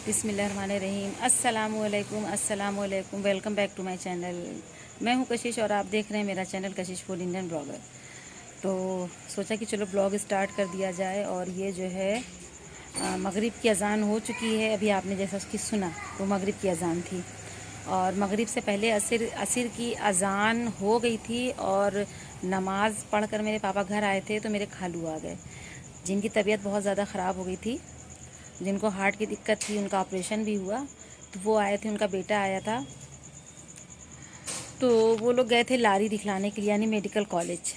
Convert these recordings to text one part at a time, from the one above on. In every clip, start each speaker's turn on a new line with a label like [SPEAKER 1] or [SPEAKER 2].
[SPEAKER 1] बिस्मिल्लाहिर्रहमानिर्रहीम। अस्सलाम वालेकुम welcome back to my channel. मैं हूं कशिश और आप देख रहे हैं मेरा चैनल कशिश फूड इंडियन ब्लॉगर। तो सोचा कि चलो ब्लॉग स्टार्ट कर दिया जाए। और ये जो है मगरिब की अज़ान हो चुकी है। अभी आपने जैसा कि सुना वो मगरिब की अज़ान थी। और मगरिब से पहले असर की अज़ान हो गई थी। और नमाज़ पढ़कर मेरे पापा घर आए थे तो मेरे खालू आ गए, जिनकी तबीयत बहुत ज़्यादा ख़राब हो गई थी, जिनको हार्ट की दिक्कत थी। उनका ऑपरेशन भी हुआ तो वो आए थे, उनका बेटा आया था। तो वो लोग गए थे लारी दिखलाने के लिए, यानी मेडिकल कॉलेज।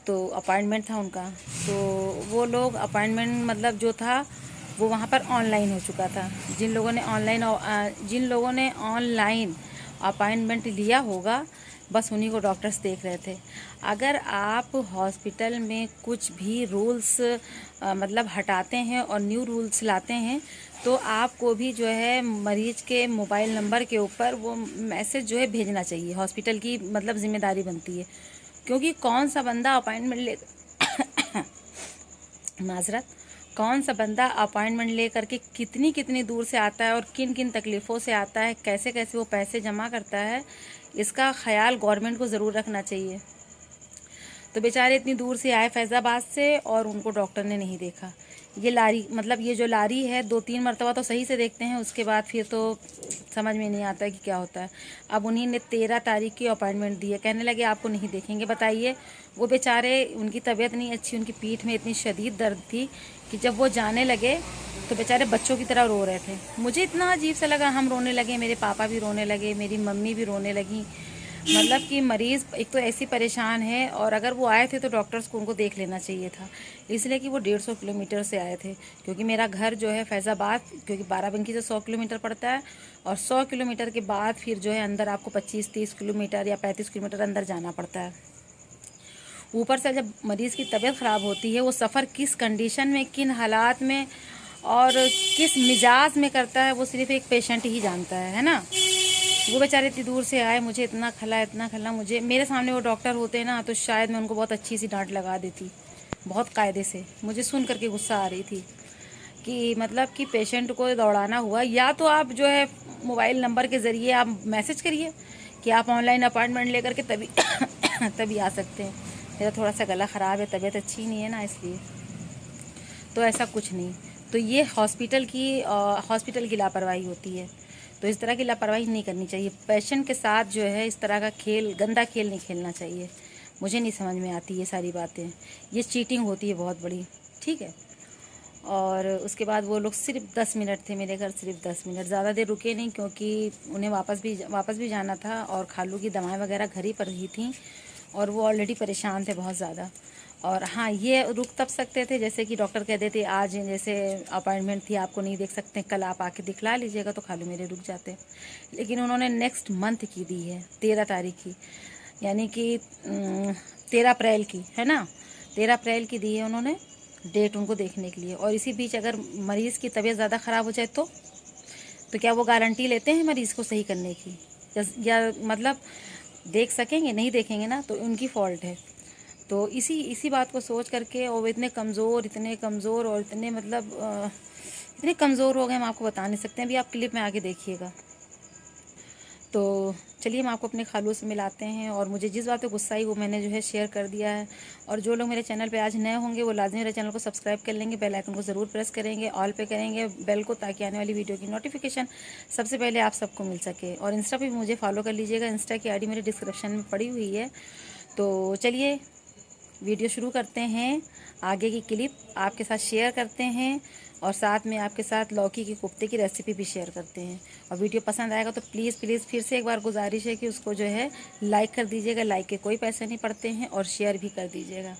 [SPEAKER 1] तो अपॉइंटमेंट था उनका। तो वो लोग अपॉइंटमेंट मतलब जो था वो वहाँ पर ऑनलाइन हो चुका था। जिन लोगों ने ऑनलाइन अपॉइंटमेंट लिया होगा बस उन्हीं को डॉक्टर्स देख रहे थे। अगर आप हॉस्पिटल में कुछ भी रूल्स मतलब हटाते हैं और न्यू रूल्स लाते हैं तो आपको भी जो है मरीज के मोबाइल नंबर के ऊपर वो मैसेज जो है भेजना चाहिए। हॉस्पिटल की मतलब जिम्मेदारी बनती है, क्योंकि कौन सा बंदा अपॉइंटमेंट ले माजरत कौन सा बंदा अपॉइंटमेंट ले करके कितनी कितनी दूर से आता है और किन किन तकलीफ़ों से आता है, कैसे कैसे वो पैसे जमा करता है, इसका ख्याल गवर्नमेंट को ज़रूर रखना चाहिए। तो बेचारे इतनी दूर से आए फैज़ाबाद से और उनको डॉक्टर ने नहीं देखा। ये लारी मतलब ये जो लारी है 2-3 मरतबा तो सही से देखते हैं, उसके बाद फिर तो समझ में नहीं आता है कि क्या होता है। अब उन्हीं ने 13 तारीख की अपॉइंटमेंट दी है, कहने लगे आपको नहीं देखेंगे। बताइए, वो बेचारे, उनकी तबीयत नहीं अच्छी, उनकी पीठ में इतनी शदीद दर्द थी कि जब वो जाने लगे तो बेचारे बच्चों की तरह रो रहे थे। मुझे इतना अजीब सा लगा, हम रोने लगे, मेरे पापा भी रोने लगे, मेरी मम्मी भी रोने लगी। मतलब कि मरीज़ एक तो ऐसी परेशान है, और अगर वो आए थे तो डॉक्टर्स को उनको देख लेना चाहिए था, इसलिए कि वो 150 किलोमीटर से आए थे। क्योंकि मेरा घर जो है फैज़ाबाद, क्योंकि बाराबंकी से 100 किलोमीटर पड़ता है, और 100 किलोमीटर के बाद फिर जो है अंदर आपको 25-30 किलोमीटर या 35 किलोमीटर अंदर जाना पड़ता है। ऊपर से जब मरीज़ की तबीयत ख़राब होती है, वो सफ़र किस कंडीशन में, किन हालात में और किस मिजाज में करता है वो सिर्फ एक पेशेंट ही जानता है ना। वो बेचारे इतनी दूर से आए, मुझे इतना खला। मुझे मेरे सामने वो डॉक्टर होते ना तो शायद मैं उनको बहुत अच्छी सी डांट लगा देती, बहुत कायदे से। मुझे सुन करके गुस्सा आ रही थी कि मतलब कि पेशेंट को दौड़ाना हुआ, या तो आप जो है मोबाइल नंबर के ज़रिए आप मैसेज करिए कि आप ऑनलाइन अपॉइंटमेंट लेकर के तभी तभी आ सकते हैं। मेरा थोड़ा सा गला ख़राब है, तबीयत अच्छी नहीं है ना, इसलिए। तो ऐसा कुछ नहीं। तो ये हॉस्पिटल की लापरवाही होती है। तो इस तरह की लापरवाही नहीं करनी चाहिए। पेशेंट के साथ जो है इस तरह का खेल, गंदा खेल नहीं खेलना चाहिए। मुझे नहीं समझ में आती ये सारी बातें। ये चीटिंग होती है बहुत बड़ी, ठीक है। और उसके बाद वो लोग सिर्फ 10 मिनट थे मेरे घर, सिर्फ 10 मिनट, ज़्यादा देर रुके नहीं, क्योंकि उन्हें वापस भी जाना था और खालू की दवाएं वगैरह घर ही पर ही थी, और वो ऑलरेडी परेशान थे बहुत ज़्यादा। और हाँ, ये रुक तब सकते थे जैसे कि डॉक्टर कह देते आज जैसे अपॉइंटमेंट थी, आपको नहीं देख सकते, कल आप आके दिखला लीजिएगा, तो खालू मेरे रुक जाते। लेकिन उन्होंने नेक्स्ट मंथ की दी है, 13 तारीख की, यानी कि 13 अप्रैल की, है ना, 13 अप्रैल की दी है उन्होंने डेट उनको देखने के लिए। और इसी बीच अगर मरीज़ की तबीयत ज़्यादा ख़राब हो जाए तो क्या वो गारंटी लेते हैं मरीज़ को सही करने की, या मतलब देख सकेंगे? नहीं देखेंगे ना, तो उनकी फ़ॉल्ट है। तो इसी बात को सोच करके, और वो इतने कमज़ोर और इतने मतलब इतने कमज़ोर हो गए, हम आपको बता नहीं सकते हैं। अभी आप क्लिप में आके देखिएगा। तो चलिए, हम आपको अपने खालू से मिलाते हैं। और मुझे जिस बात पे गुस्सा आई वो मैंने जो है शेयर कर दिया है। और जो लोग मेरे चैनल पे आज नए होंगे वो लाजमी मेरे चैनल को सब्सक्राइब कर लेंगे, बेल आइकन को ज़रूर प्रेस करेंगे, ऑल पे करेंगे बेल को, ताकि आने वाली वीडियो की नोटिफिकेशन सबसे पहले आप सबको मिल सके। और इंस्टा पे भी मुझे फॉलो कर लीजिएगा, इंस्टा की आईडी मेरे डिस्क्रिप्शन में पड़ी हुई है। तो चलिए वीडियो शुरू करते हैं। आगे की क्लिप आपके साथ शेयर करते हैं, और साथ में आपके साथ लौकी के कोफ्ते की रेसिपी भी शेयर करते हैं। और वीडियो पसंद आएगा तो प्लीज़ प्लीज़ फिर से एक बार गुजारिश है कि उसको जो है लाइक कर दीजिएगा। लाइक के कोई पैसे नहीं पड़ते हैं, और शेयर भी कर दीजिएगा।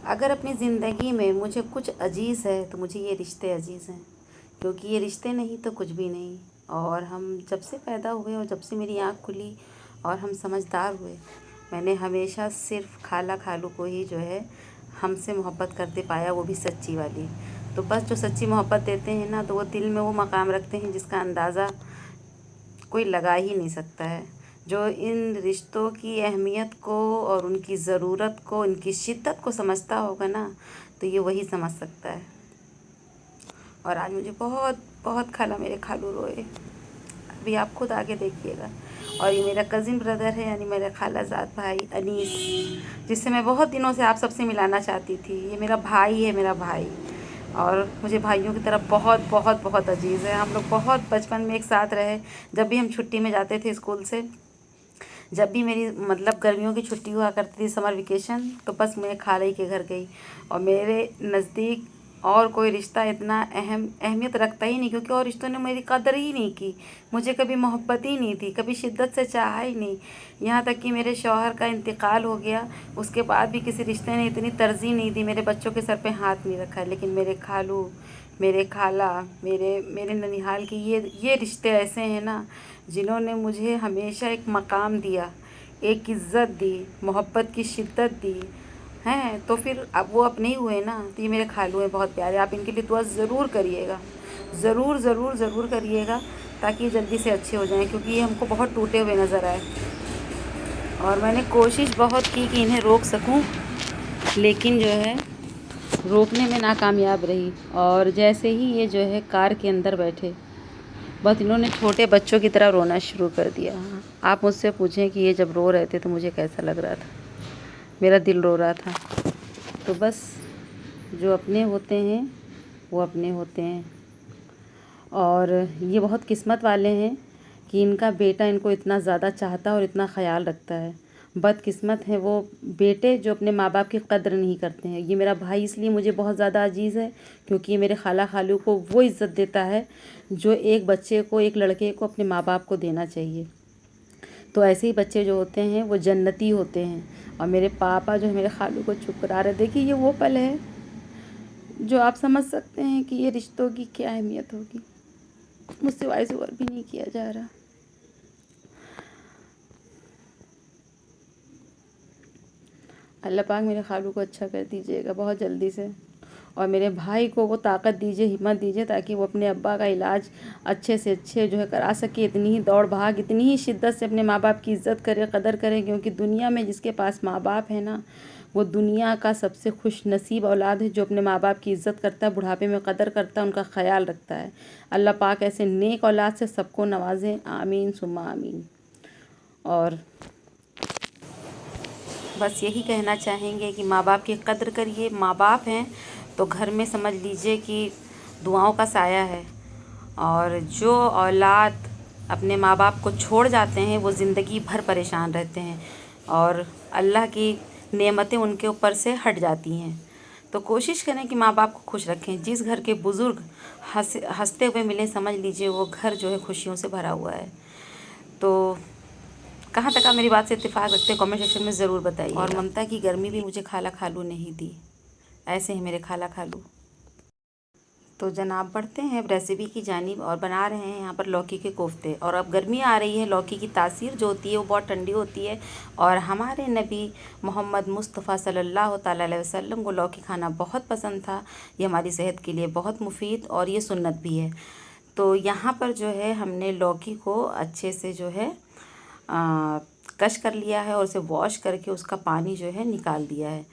[SPEAKER 1] अगर अपनी ज़िंदगी में मुझे कुछ अजीज़ है तो मुझे ये रिश्ते अजीज़ हैं, क्योंकि ये रिश्ते नहीं तो कुछ भी नहीं। और हम जब से पैदा हुए और जब से मेरी आँख खुली और हम समझदार हुए, मैंने हमेशा सिर्फ खाला खालू को ही जो है हमसे मोहब्बत करते पाया, वो भी सच्ची वाली। तो बस जो सच्ची मोहब्बत देते हैं ना, तो वो दिल में वो मकाम रखते हैं जिसका अंदाज़ा कोई लगा ही नहीं सकता है। जो इन रिश्तों की अहमियत को और उनकी ज़रूरत को, इनकी शिद्दत को समझता होगा ना, तो ये वही समझ सकता है। और आज मुझे बहुत बहुत खाला मेरे खालू रोए। अभी आप खुद आके देखिएगा। और ये मेरा कज़िन ब्रदर है, यानी मेरा खालाजाद भाई अनीस, जिससे मैं बहुत दिनों से आप सबसे मिलाना चाहती थी। ये मेरा भाई है, मेरा भाई, और मुझे भाइयों की तरफ बहुत बहुत बहुत अजीज़ है। हम लोग बहुत बचपन में एक साथ रहे। जब भी हम छुट्टी में जाते थे स्कूल से, जब भी मेरी मतलब गर्मियों की छुट्टी हुआ करती थी, समर वेकेशन, तो बस मैं खाला के घर गई। और मेरे नज़दीक और कोई रिश्ता इतना अहमियत रखता ही नहीं, क्योंकि और रिश्तों ने मेरी कदर ही नहीं की। मुझे कभी मोहब्बत ही नहीं थी, कभी शिद्दत से चाहा ही नहीं। यहाँ तक कि मेरे शौहर का इंतकाल हो गया, उसके बाद भी किसी रिश्ते ने इतनी तरजीह नहीं दी, मेरे बच्चों के सर पे हाथ नहीं रखा। लेकिन मेरे खालू, मेरे खाला, मेरे मेरे ननिहाल के ये रिश्ते ऐसे हैं ना, जिन्होंने मुझे हमेशा एक मकाम दिया, एक इज़्ज़त दी, मोहब्बत की शिद्दत दी हैं। तो फिर अब वो अपने ही हुए ना। तो ये मेरे खालू हैं, बहुत प्यारे। आप इनके लिए दुआ ज़रूर करिएगा, ज़रूर ज़रूर ज़रूर करिएगा, ताकि ये जल्दी से अच्छे हो जाएं, क्योंकि ये हमको बहुत टूटे हुए नज़र आए। और मैंने कोशिश बहुत की कि इन्हें रोक सकूं, लेकिन जो है रोकने में नाकामयाब रही। और जैसे ही ये जो है कार के अंदर बैठे, बस इन्होंने छोटे बच्चों की तरह रोना शुरू कर दिया। आप मुझसे पूछें कि ये जब रो रहे थे तो मुझे कैसा लग रहा था। मेरा दिल रो रहा था। तो बस जो अपने होते हैं वो अपने होते हैं। और ये बहुत किस्मत वाले हैं कि इनका बेटा इनको इतना ज़्यादा चाहता है और इतना ख़याल रखता है। बदकिस्मत है वो बेटे जो अपने माँ बाप की कद्र नहीं करते हैं। ये मेरा भाई इसलिए मुझे बहुत ज़्यादा अजीज़ है, क्योंकि ये मेरे खाला खालू को वो इज़्ज़त देता है जो एक बच्चे को, एक लड़के को अपने माँ बाप को देना चाहिए। तो ऐसे ही बच्चे जो होते हैं वो जन्नती होते हैं। और मेरे पापा जो है मेरे खालू को चुप करा रहे, देखिए ये वो पल है जो आप समझ सकते हैं कि ये रिश्तों की क्या अहमियत होगी। मुझसे वॉइस ओवर भी नहीं किया जा रहा। अल्लाह पाक मेरे खालू को अच्छा कर दीजिएगा बहुत जल्दी से, और मेरे भाई को वो ताकत दीजिए, हिम्मत दीजिए, ताकि वो अपने अब्बा का इलाज अच्छे से अच्छे जो है करा सके। इतनी ही दौड़ भाग, इतनी ही शिद्दत से अपने माँ बाप की इज़्ज़त करे, कदर करे, क्योंकि दुनिया में जिसके पास माँ बाप है ना, वो दुनिया का सबसे खुश नसीब औलाद है, जो अपने माँ बाप की इज़्ज़त करता है, बुढ़ापे में कदर करता है, उनका ख्याल रखता है। अल्लाह पाक ऐसे नेक औलाद से सबको नवाजें, आमीन सुम्मा आमीन। और बस यही कहना चाहेंगे कि माँ बाप की कद्र करिए। माँ बाप हैं तो घर में समझ लीजिए कि दुआओं का साया है। और जो औलाद अपने माँ बाप को छोड़ जाते हैं वो ज़िंदगी भर परेशान रहते हैं, और अल्लाह की नेमतें उनके ऊपर से हट जाती हैं। तो कोशिश करें कि माँ बाप को खुश रखें। जिस घर के बुज़ुर्ग हंसते हुए मिले, समझ लीजिए वो घर जो है खुशियों से भरा हुआ है। तो कहाँ तक आप मेरी बात से इत्तेफाक रखते हैं, कमेंट सेक्शन में ज़रूर बताइए। और ममता की गर्मी भी मुझे खाला खालू ने ही दी। ऐसे ही मेरे खाला खालू। तो जनाब बढ़ते हैं अब रेसिपी की जानिब, और बना रहे हैं यहाँ पर लौकी के कोफ्ते। और अब गर्मी आ रही है, लौकी की तासीर जो होती है वो बहुत ठंडी होती है, और हमारे नबी मोहम्मद मुस्तफ़ा सल्लल्लाहु ताला अलैहि वसल्लम को लौकी खाना बहुत पसंद था। ये हमारी सेहत के लिए बहुत मुफीद और ये सुन्नत भी है। तो यहाँ पर जो है हमने लौकी को अच्छे से जो है कश कर लिया है, और उसे वॉश करके उसका पानी जो है निकाल दिया है।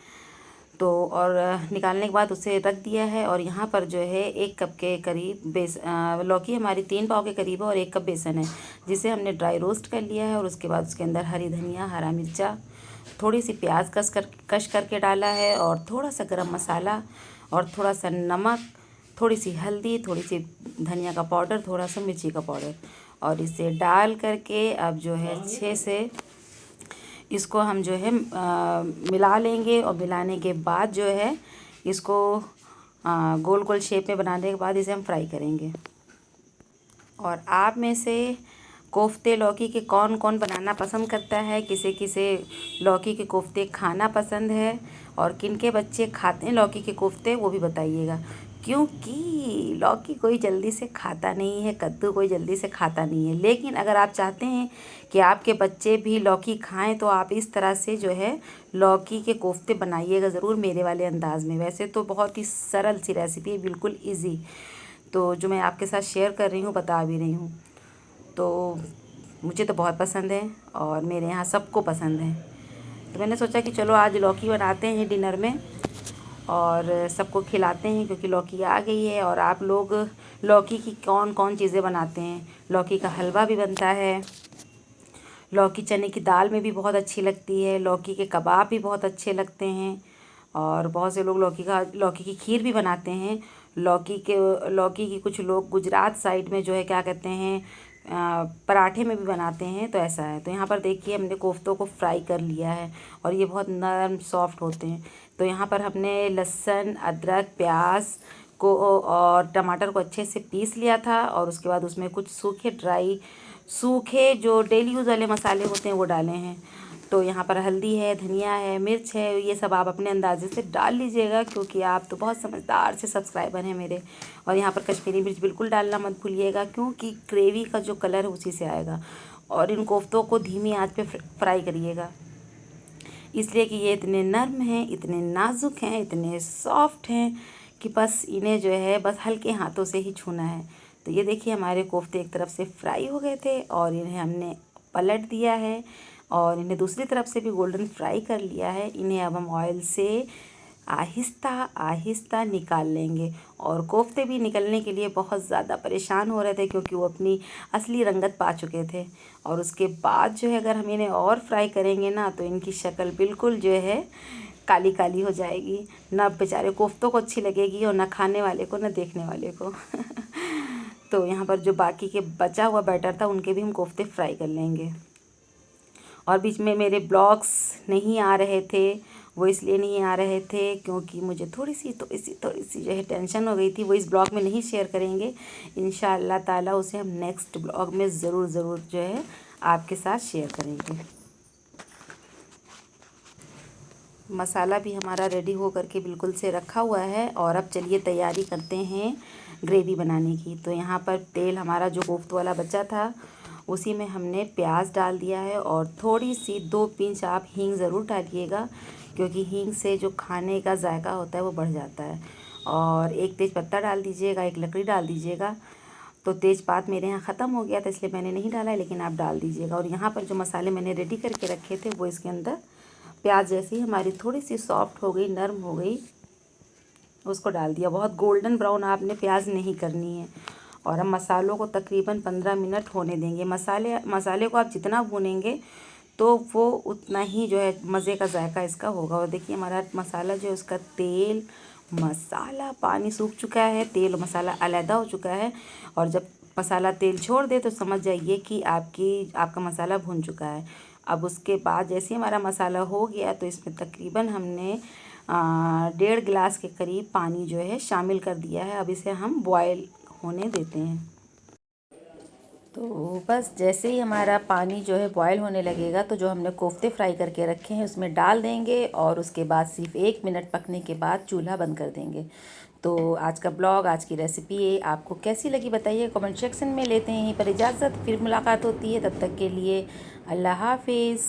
[SPEAKER 1] तो और निकालने के बाद उसे रख दिया है। और यहाँ पर जो है 1 कप के करीब लौकी हमारी 3 पाव के करीब है, और 1 कप बेसन है, जिसे हमने ड्राई रोस्ट कर लिया है। और उसके बाद उसके अंदर हरी धनिया, हरा मिर्चा, थोड़ी सी प्याज कश करके डाला है, और थोड़ा सा गरम मसाला, और थोड़ा सा नमक, थोड़ी सी हल्दी, थोड़ी सी धनिया का पाउडर, थोड़ा सा मिर्ची का पाउडर, और इसे डाल करके अब जो है अच्छे से इसको हम जो है मिला लेंगे। और मिलाने के बाद जो है इसको गोल गोल शेप में बनाने के बाद इसे हम फ्राई करेंगे। और आप में से कोफ्ते लौकी के कौन कौन बनाना पसंद करता है, किसे किसे लौकी के कोफ्ते खाना पसंद है, और किन के बच्चे खाते हैं लौकी के कोफ्ते, वो भी बताइएगा। क्योंकि लौकी कोई जल्दी से खाता नहीं है, कद्दू कोई जल्दी से खाता नहीं है। लेकिन अगर आप चाहते हैं कि आपके बच्चे भी लौकी खाएं, तो आप इस तरह से जो है लौकी के कोफ्ते बनाइएगा ज़रूर, मेरे वाले अंदाज़ में। वैसे तो बहुत ही सरल सी रेसिपी है, बिल्कुल ईजी, तो जो मैं आपके साथ शेयर कर रही हूँ, बता भी रही हूँ। तो मुझे तो बहुत पसंद है, और मेरे यहाँ सबको पसंद है। तो मैंने सोचा कि चलो आज लौकी बनाते हैं डिनर में। और सबको खिलाते हैं क्योंकि लौकी आ गई है। और आप लोग लौकी की कौन कौन चीज़ें बनाते हैं? लौकी का हलवा भी बनता है, लौकी चने की दाल में भी बहुत अच्छी लगती है, लौकी के कबाब भी बहुत अच्छे लगते हैं। और बहुत से लोग लौकी की खीर भी बनाते हैं। लौकी की कुछ लोग गुजरात साइड में जो है क्या कहते हैं, पराठे में भी बनाते हैं। तो ऐसा है। तो यहाँ पर देखिए हमने कोफ्तों को फ्राई कर लिया है और ये बहुत नरम सॉफ्ट होते हैं। तो यहाँ पर हमने लहसुन, अदरक, प्याज को और टमाटर को अच्छे से पीस लिया था और उसके बाद उसमें कुछ सूखे जो डेली यूज़ वाले मसाले होते हैं वो डाले हैं। तो यहाँ पर हल्दी है, धनिया है, मिर्च है, ये सब आप अपने अंदाजे से डाल लीजिएगा क्योंकि आप तो बहुत समझदार से सब्सक्राइबर हैं मेरे। और यहाँ पर कश्मीरी मिर्च बिल्कुल डालना मत भूलिएगा क्योंकि ग्रेवी का जो कलर है उसी से आएगा। और इन कोफ्तों को धीमी आंच पे फ्राई करिएगा, इसलिए कि ये इतने नर्म हैं, इतने नाजुक हैं, इतने सॉफ्ट हैं कि बस इन्हें जो है बस हल्के हाथों से ही छूना है। तो ये देखिए हमारे कोफ्ते एक तरफ से फ्राई हो गए थे और इन्हें हमने पलट दिया है और इन्हें दूसरी तरफ से भी गोल्डन फ्राई कर लिया है। इन्हें अब हम ऑयल से आहिस्ता आहिस्ता निकाल लेंगे। और कोफ्ते भी निकलने के लिए बहुत ज़्यादा परेशान हो रहे थे क्योंकि वो अपनी असली रंगत पा चुके थे। और उसके बाद जो है अगर हम इन्हें और फ्राई करेंगे ना तो इनकी शक्ल बिल्कुल जो है काली काली हो जाएगी, ना बेचारे कोफ्तों को अच्छी लगेगी और ना खाने वाले को ना देखने वाले को। तो यहाँ पर जो बाकी के बचा हुआ बैटर था उनके भी हम कोफ्ते फ्राई कर लेंगे। और बीच में मेरे ब्लॉग्स नहीं आ रहे थे, वो इसलिए नहीं आ रहे थे क्योंकि मुझे थोड़ी सी जो है टेंशन हो गई थी। वो इस ब्लॉग में नहीं शेयर करेंगे, इंशाअल्लाह ताला उसे हम नेक्स्ट ब्लॉग में ज़रूर जो है आपके साथ शेयर करेंगे। मसाला भी हमारा रेडी हो करके बिल्कुल से रखा हुआ है और अब चलिए तैयारी करते हैं ग्रेवी बनाने की। तो यहाँ पर तेल हमारा जो कोफ्त वाला बचा था उसी में हमने प्याज डाल दिया है और थोड़ी सी 2 पिंच आप हींग ज़रूर डालिएगा क्योंकि हींग से जो खाने का जायका होता है वो बढ़ जाता है। और एक तेज़पत्ता डाल दीजिएगा, एक लकड़ी डाल दीजिएगा। तो तेज़पात मेरे यहाँ ख़त्म हो गया था इसलिए मैंने नहीं डाला है, लेकिन आप डाल दीजिएगा। और यहाँ पर जो मसाले मैंने रेडी करके रखे थे वो इसके अंदर प्याज जैसी हमारी थोड़ी सी सॉफ्ट हो गई, नरम हो गई, उसको डाल दिया। बहुत गोल्डन ब्राउन आपने प्याज नहीं करनी है। और हम मसालों को तकरीबन 15 मिनट होने देंगे। मसाले को आप जितना भूनेंगे तो वो उतना ही जो है मज़े का जायका इसका होगा। और देखिए हमारा मसाला जो है उसका तेल मसाला पानी सूख चुका है, तेल और मसाला अलहदा हो चुका है। और जब मसाला तेल छोड़ दे तो समझ जाइए कि आपका मसाला भुन चुका है। अब उसके बाद जैसे हमारा मसाला हो गया तो इसमें तकरीबन हमने 1.5 गिलास के करीब पानी जो है शामिल कर दिया है। अब इसे हम बॉयल होने देते हैं। तो बस जैसे ही हमारा पानी जो है बॉयल होने लगेगा तो जो हमने कोफ्ते फ्राई करके रखे हैं उसमें डाल देंगे और उसके बाद सिर्फ 1 मिनट पकने के बाद चूल्हा बंद कर देंगे। तो आज का ब्लॉग, आज की रेसिपी आपको कैसी लगी बताइए कमेंट सेक्शन में। लेते हैं यहीं पर इजाज़त, फिर मुलाकात होती है, तब तक के लिए अल्लाह हाफिज़।